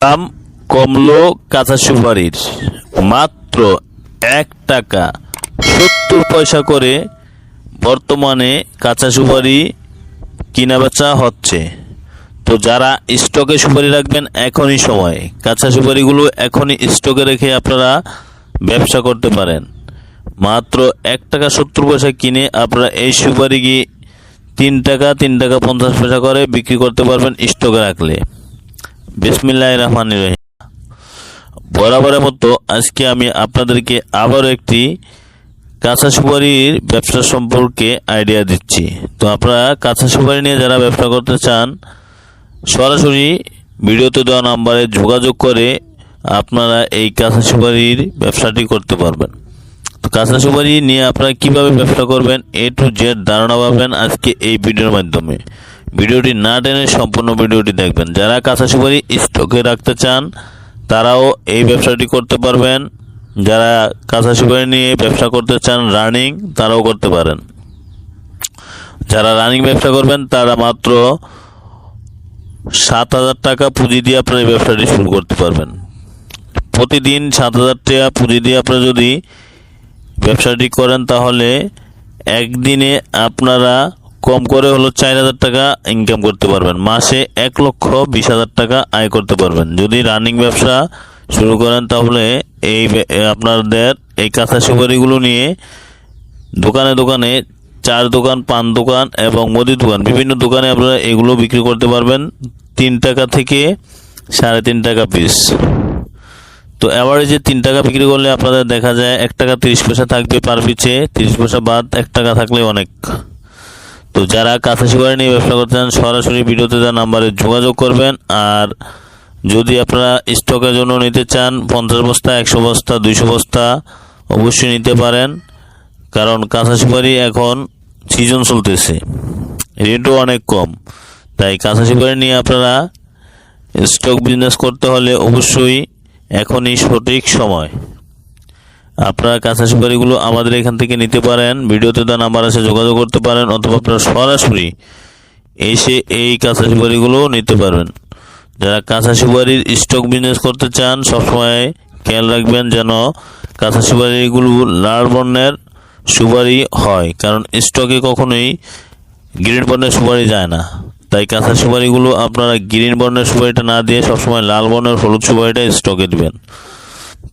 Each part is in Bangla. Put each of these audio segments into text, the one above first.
দাম কমলো কাঁচা সুপারির, মাত্র 1 টাকা 70 পয়সা করে বর্তমানে কাঁচা সুপারি কিনা বেচা হচ্ছে। তো যারা স্টকে সুপারি রাখবেন এখনই সময়, কাঁচা সুপারিগুলো এখনই স্টকে রেখে আপনারা ব্যবসা করতে পারেন। মাত্র 1 টাকা 70 পয়সা কিনে আপনারা এই সুপারি 3 টাকা 50 পয়সা করে বিক্রি করতে পারবেন স্টকে রাখলে। বিসমিল্লাহির রহমানির রহিম। বরাবরের মতো আজকে আমি আপনাদেরকে আবারও একটি কাঁচা সুপারির ব্যবসা সম্পর্কে আইডিয়া দিচ্ছি। তো আপনারা কাঁচা সুপারি নিয়ে যারা ব্যবসা করতে চান, সরাসরি ভিডিওতে দেওয়া নাম্বারে যোগাযোগ করে আপনারা এই কাঁচা সুপারির ব্যবসাটি করতে পারবেন। তো কাঁচা সুপারি নিয়ে আপনারা কিভাবে ব্যবসা করবেন A to Z ধারণা পাবেন আজকে এই ভিডিওর মাধ্যমে। ভিডিওটি না টেনে সম্পূর্ণ ভিডিওটি দেখবেন। যারা কাঁচা সুপারি স্টকে রাখতে চান তারাও এই ব্যবসাটি করতে পারবেন। যারা কাঁচা সুপারি নিয়ে ব্যবসা করতে চান রানিং, তারাও করতে পারেন। যারা রানিং ব্যবসা করবেন তারা মাত্র 7,000 টাকা পুঁজি দিয়ে আপনারা এই ব্যবসাটি শুরু করতে পারবেন। প্রতিদিন 7,000 টাকা পুঁজি দিয়ে আপনারা যদি ব্যবসাটি করেন তাহলে একদিনে আপনারা কম করে হলো 4,000 টাকা ইনকাম করতে পারবেন। মাসে 1,20,000 টাকা আয় করতে পারবেন। যদি রানিং ব্যবসা শুরু করেন তাহলে আপনাদের এই কাঁচা সুপারিগুলো নিয়ে দোকানে দোকানে, চার দোকান, পান দোকান এবং মুদির দোকান, বিভিন্ন দোকানে আপনারা এগুলো বিক্রি করতে পারবেন 3 টাকা থেকে 3.5 টাকা পিস। তো অ্যাভারেজে 3 টাকা বিক্রি করলে আপনাদের দেখা যায় 1 টাকা 30 পয়সা থাকবে পার পিছে, 30 পয়সা বাদ 1 টাকা থাকলে অনেক। তো যারা কাঁচা সুপারি নিয়ে ব্যবসা করতে চান সরাসরি ভিডিওতে দেওয়া নাম্বারে যোগাযোগ করবেন। আর যদি আপনারা স্টকের জন্য নিতে চান 50 বস্তা, 100 বস্তা, 200 বস্তা অবশ্যই নিতে পারেন। কারণ কাঁচা সুপারি এখন সিজন চলতেছে, রেটও অনেক কম। তাই কাঁচা সুপারি নিয়ে আপনারা স্টক বিজনেস করতে হলে অবশ্যই এখনই সঠিক সময়। আপনারা কাঁচা সুপারিগুলো আমাদের এখান থেকে নিতে পারেন, ভিডিওতে দেওয়া নাম্বার আছে যোগাযোগ করতে পারেন, অথবা আপনারা সরাসরি এসে এই কাঁচা সুপারিগুলো নিতে পারবেন। যারা কাঁচা সুপারির স্টক বিজনেস করতে চান সবসময় খেয়াল রাখবেন যেন কাঁচা সুপারিগুলো লাল বর্ণের সুপারি হয়, কারণ স্টকে কখনোই গ্রিন বর্ণের সুপারি যায় না। তাই কাঁচা সুপারিগুলো আপনারা গ্রিন বর্ণের সুপারিটা না দিয়ে সবসময় লাল বর্ণের হলুদ সুপারিটা স্টকে দিবেন।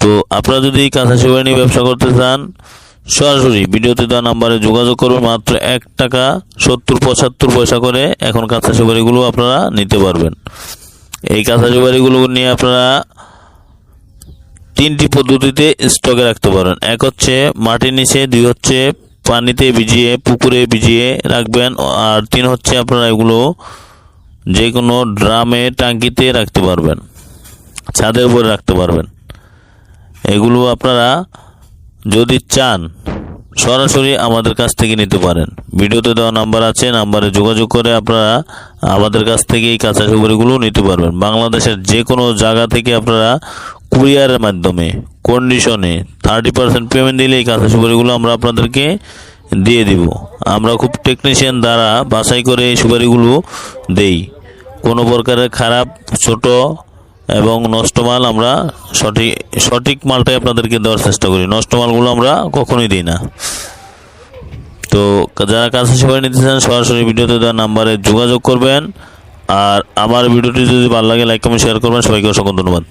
তো আপনারা যদি কাঁচা সুপারি নিয়ে ব্যবসা করতে চান সরাসরি ভিডিওতে দেওয়া নাম্বারে যোগাযোগ করবেন। মাত্র 1 টাকা 70-75 পয়সা করে এখন কাঁচা সুপারিগুলো আপনারা নিতে পারবেন। এই কাঁচা সুপারিগুলো নিয়ে আপনারা 3টি পদ্ধতিতে স্টকে রাখতে পারেন। 1 হচ্ছে মাটির নিচে, 2 হচ্ছে পানিতে ভিজিয়ে, পুকুরে ভিজিয়ে রাখবেন, আর 3 হচ্ছে আপনারা এগুলো যে কোনো ড্রামে, টাঙ্কিতে রাখতে পারবেন, ছাদের উপরে রাখতে পারবেন। এগুলো আপনারা যদি চান সরাসরি আমাদের কাছ থেকে নিতে পারেন। ভিডিওতে দেওয়া নাম্বার আছে, নাম্বারে যোগাযোগ করে আপনারা আমাদের কাছ থেকে এই কাঁচা সুপারিগুলো নিতে পারবেন। বাংলাদেশের যে কোনো জায়গা থেকে আপনারা কুরিয়ারের মাধ্যমে কন্ডিশনে 30% পেমেন্ট দিলে এই কাঁচা সুপারিগুলো আমরা আপনাদেরকে দিয়ে দিব। আমরা খুব টেকনিশিয়ান দ্বারা বাছাই করে এই সুপারিগুলো দেই। কোনো প্রকারের খারাপ, ছোট এবং নষ্ট মাল আমরা সঠিক মালটাই আপনাদেরকে দেওয়ার চেষ্টা করি। নষ্ট মালগুলো আমরা কখনোই দিই না। তো যারা কাঁচা সুপারি নিতে চান সরাসরি ভিডিওতে দেওয়া নাম্বারে যোগাযোগ করবেন। আর আমার ভিডিওটি যদি ভালো লাগে লাইক, কমেন্ট, শেয়ার করবেন। সবাইকে অসংখ্য ধন্যবাদ।